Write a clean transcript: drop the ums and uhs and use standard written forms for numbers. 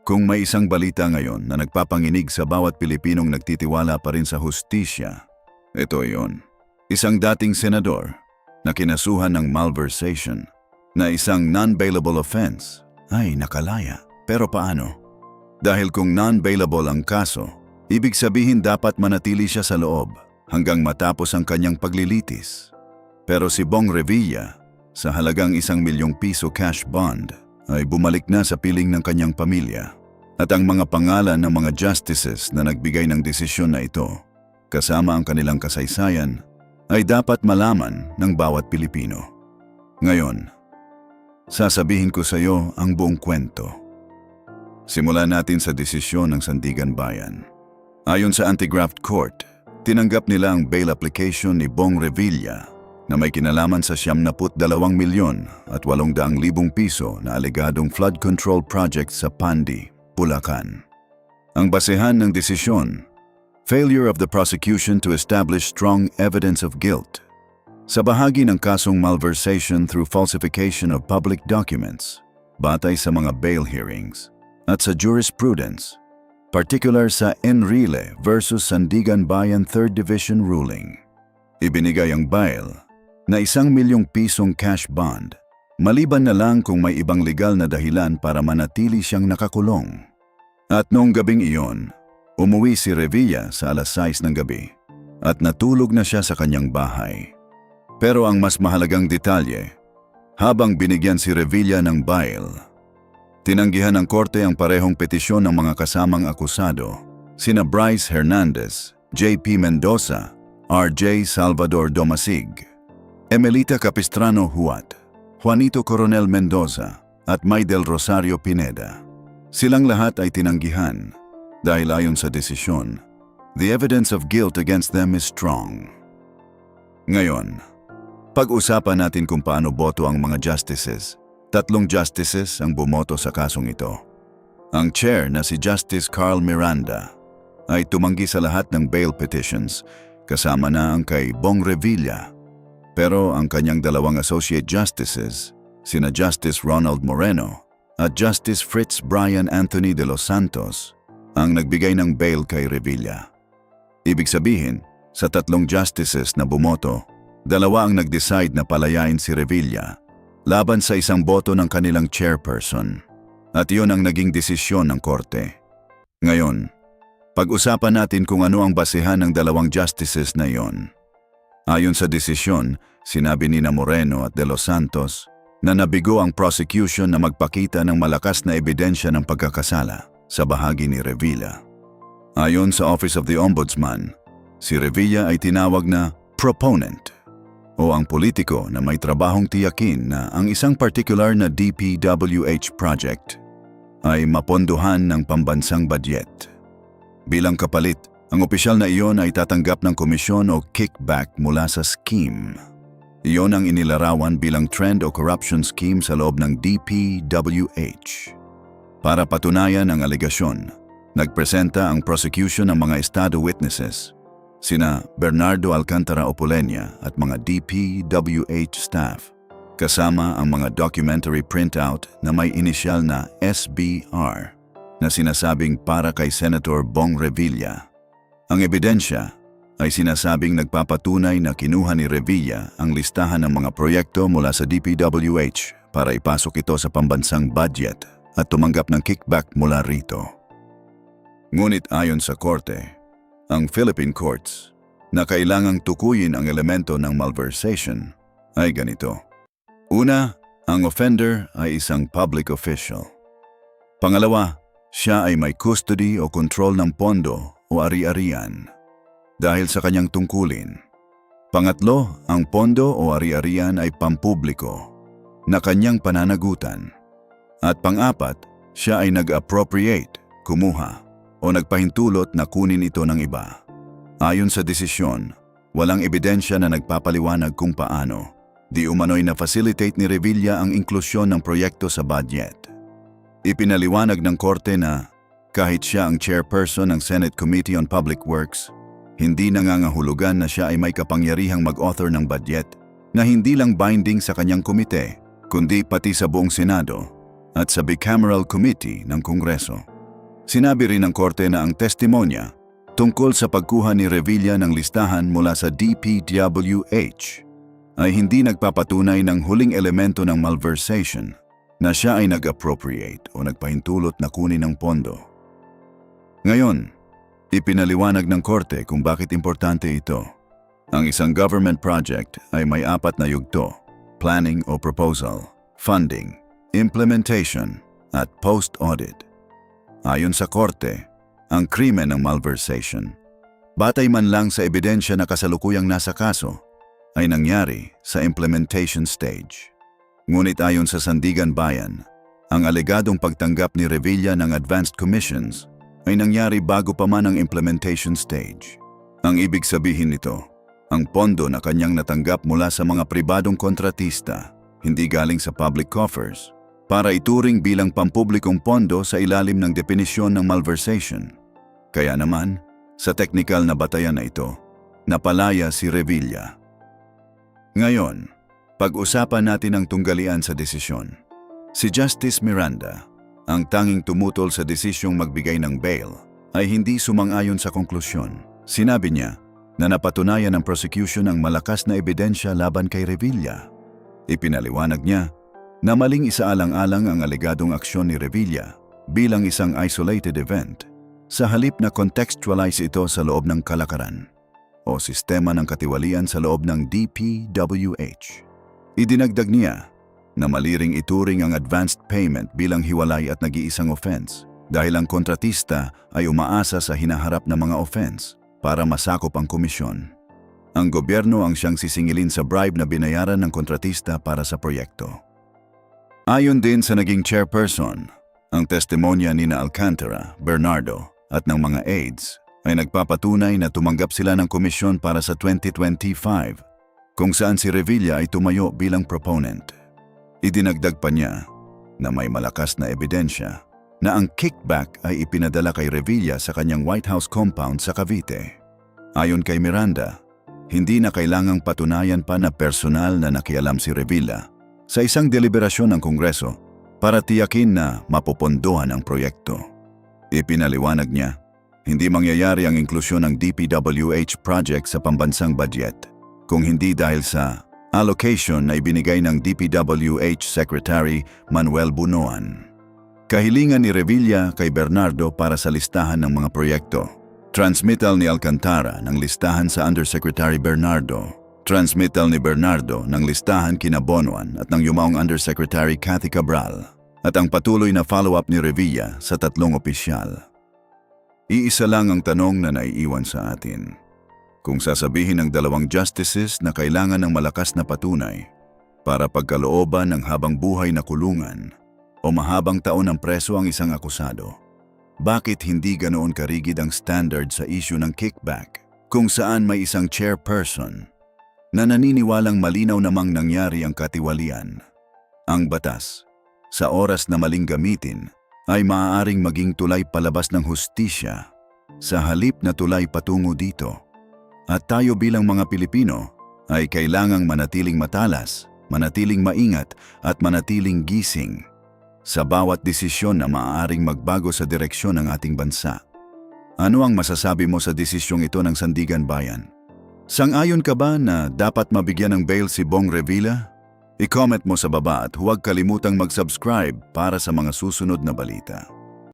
Kung may isang balita ngayon na nagpapanginig sa bawat Pilipinong nagtitiwala pa rin sa hustisya, ito yon. Isang dating senador na kinasuhan ng malversation na isang non-bailable offense ay nakalaya. Pero paano? Dahil kung non-bailable ang kaso, ibig sabihin dapat manatili siya sa loob hanggang matapos ang kanyang paglilitis. Pero si Bong Revilla, sa halagang 1 milyong piso cash bond, ay bumalik na sa piling ng kanyang pamilya. At ang mga pangalan ng mga justices na nagbigay ng desisyon na ito, kasama ang kanilang kasaysayan, ay dapat malaman ng bawat Pilipino. Ngayon, sasabihin ko sa iyo ang buong kwento. Simulan natin sa desisyon ng Sandigan Bayan. Ayon sa Anti-Graft Court, tinanggap nila ang bail application ni Bong Revilla na may kinalaman sa 72 milyon at 800,000 piso na alegadong flood control project sa Pandi, Bulacan. Ang basehan ng desisyon, failure of the prosecution to establish strong evidence of guilt. Sa bahagi ng kasong malversation through falsification of public documents, batay sa mga bail hearings, at sa jurisprudence, particular sa Enrile versus Sandigan Bayan 3rd Division ruling. Ibinigay ang bail na 1 milyong pisong cash bond, maliban na lang kung may ibang legal na dahilan para manatili siyang nakakulong. At noong gabing iyon, umuwi si Revilla sa alas 6 ng gabi at natulog na siya sa kanyang bahay. Pero ang mas mahalagang detalye, habang binigyan si Revilla ng bail, tinanggihan ng korte ang parehong petisyon ng mga kasamang akusado, sina Bryce Hernandez, J.P. Mendoza, R.J. Salvador Domasig, Emelita Capistrano Huat, Juanito Coronel Mendoza at Maydel Rosario Pineda. Silang lahat ay tinanggihan dahil ayon sa desisyon, the evidence of guilt against them is strong. Ngayon, pag-usapan natin kung paano boto ang mga justices. 3 justices ang bumoto sa kasong ito. Ang chair na si Justice Carl Miranda ay tumanggi sa lahat ng bail petitions kasama na ang kay Bong Revilla. Pero ang kanyang 2 associate justices, sina Justice Ronald Moreno at Justice Fritz Brian Anthony de los Santos, ang nagbigay ng bail kay Revilla. Ibig sabihin, sa 3 justices na bumoto, 2 ang nag-decide na palayain si Revilla laban sa 1 boto ng kanilang chairperson. At iyon ang naging desisyon ng korte. Ngayon, pag-usapan natin kung ano ang basehan ng 2 justices na iyon. Ayon sa desisyon, sinabi ni Moreno at de los Santos na nabigo ang prosecution na magpakita ng malakas na ebidensya ng pagkakasala sa bahagi ni Revilla. Ayon sa Office of the Ombudsman, si Revilla ay tinawag na proponent o ang politiko na may trabahong tiyakin na ang isang particular na DPWH project ay mapondohan ng pambansang budget. Bilang kapalit, ang opisyal na iyon ay tatanggap ng komisyon o kickback mula sa scheme. Iyon ang inilarawan bilang trend o corruption scheme sa loob ng DPWH. Para patunayan ang alegasyon, nagpresenta ang prosecution ng mga estado witnesses, sina Bernardo Alcantara Opolenia at mga DPWH staff, kasama ang mga documentary printout na may inisyal na SBR na sinasabing para kay Senator Bong Revilla. Ang ebidensya ay sinasabing nagpapatunay na kinuha ni Revilla ang listahan ng mga proyekto mula sa DPWH para ipasok ito sa pambansang budget at tumanggap ng kickback mula rito. Ngunit ayon sa korte, ang Philippine courts na kailangang tukuyin ang elemento ng malversation ay ganito. Una, ang offender ay isang public official. Pangalawa, siya ay may custody o control ng pondo o ari-arian dahil sa kanyang tungkulin. Pangatlo, ang pondo o ari-arian ay pampubliko na kanyang pananagutan. At pang-apat, siya ay nag-appropriate, kumuha o nagpahintulot na kunin ito ng iba. Ayon sa desisyon, walang ebidensya na nagpapaliwanag kung paano di umano'y na-facilitate ni Revilla ang inklusyon ng proyekto sa budget. Ipinaliwanag ng korte na kahit siya ang chairperson ng Senate Committee on Public Works, hindi nangangahulugan na siya ay may kapangyarihang mag-author ng budget na hindi lang binding sa kanyang komite, kundi pati sa buong Senado at sa Bicameral Committee ng Kongreso. Sinabi rin ng korte na ang testimonya tungkol sa pagkuha ni Revilla ng listahan mula sa DPWH ay hindi nagpapatunay ng huling elemento ng malversation na siya ay nag-appropriate o nagpahintulot na kunin ng pondo. Ngayon, ipinaliwanag ng korte kung bakit importante ito. Ang isang government project ay may 4 na yugto: planning o proposal, funding, implementation, at post-audit. Ayon sa korte, ang krimen ng malversation, batay man lang sa ebidensya na kasalukuyang nasa kaso, ay nangyari sa implementation stage. Ngunit ayon sa Sandigan Bayan, ang alegadong pagtanggap ni Revilla ng advanced commissions ay nangyari bago pa man ang implementation stage. Ang ibig sabihin nito, ang pondo na kanyang natanggap mula sa mga pribadong kontratista, hindi galing sa public coffers, para ituring bilang pampublikong pondo sa ilalim ng definisyon ng malversation. Kaya naman, sa teknikal na batayan na ito, napalaya si Revilla. Ngayon, pag-usapan natin ang tunggalian sa desisyon. Si Justice Miranda, ang tanging tumutol sa desisyong magbigay ng bail, ay hindi sumang-ayon sa konklusyon. Sinabi niya na napatunayan ng prosecution ang malakas na ebidensya laban kay Revilla. Ipinaliwanag niya na maling isaalang-alang ang alegadong aksyon ni Revilla bilang isang isolated event sa halip na contextualize ito sa loob ng kalakaran o sistema ng katiwalian sa loob ng DPWH. Idinagdag niya na mali ring ituring ang advanced payment bilang hiwalay at nag-iisang offense dahil ang kontratista ay umaasa sa hinaharap na mga offense para masakop ang komisyon. Ang gobyerno ang siyang sisingilin sa bribe na binayaran ng kontratista para sa proyekto. Ayon din sa naging chairperson, ang testimonya ni Alcantara, Bernardo at ng mga aides ay nagpapatunay na tumanggap sila ng komisyon para sa 2025 kung saan si Revilla ay tumayo bilang proponent. Idinagdag pa niya na may malakas na ebidensya na ang kickback ay ipinadala kay Revilla sa kanyang White House compound sa Cavite. Ayon kay Miranda, hindi na kailangang patunayan pa na personal na nakialam si Revilla sa isang deliberasyon ng Kongreso para tiyakin na mapopondohan ang proyekto. Ipinaliwanag niya, hindi mangyayari ang inklusyon ng DPWH project sa pambansang budget kung hindi dahil sa allocation na ibinigay ng DPWH Secretary Manuel Bunoan. Kahilingan ni Revilla kay Bernardo para sa listahan ng mga proyekto. Transmittal ni Alcantara ng listahan sa Undersecretary Bernardo. Transmittal ni Bernardo ng listahan kina Bonoan at ng yumaong Undersecretary Cathy Cabral. At ang patuloy na follow-up ni Revilla sa 3 opisyal. Iisa lang ang tanong na naiiwan sa atin. Kung sasabihin ng 2 justices na kailangan ng malakas na patunay para pagkalooban ng habang buhay na kulungan o mahabang taon ng preso ang isang akusado, bakit hindi ganoon karigid ang standard sa issue ng kickback kung saan may isang chairperson na naniniwalang malinaw namang nangyari ang katiwalian? Ang batas, sa oras na maling gamitin, ay maaaring maging tulay palabas ng hustisya sa halip na tulay patungo dito. At tayo bilang mga Pilipino ay kailangang manatiling matalas, manatiling maingat at manatiling gising sa bawat desisyon na maaaring magbago sa direksyon ng ating bansa. Ano ang masasabi mo sa desisyong ito ng Sandigan Bayan? Sang-ayon ka ba na dapat mabigyan ng bail si Bong Revilla? I-comment mo sa baba at huwag kalimutang mag-subscribe para sa mga susunod na balita.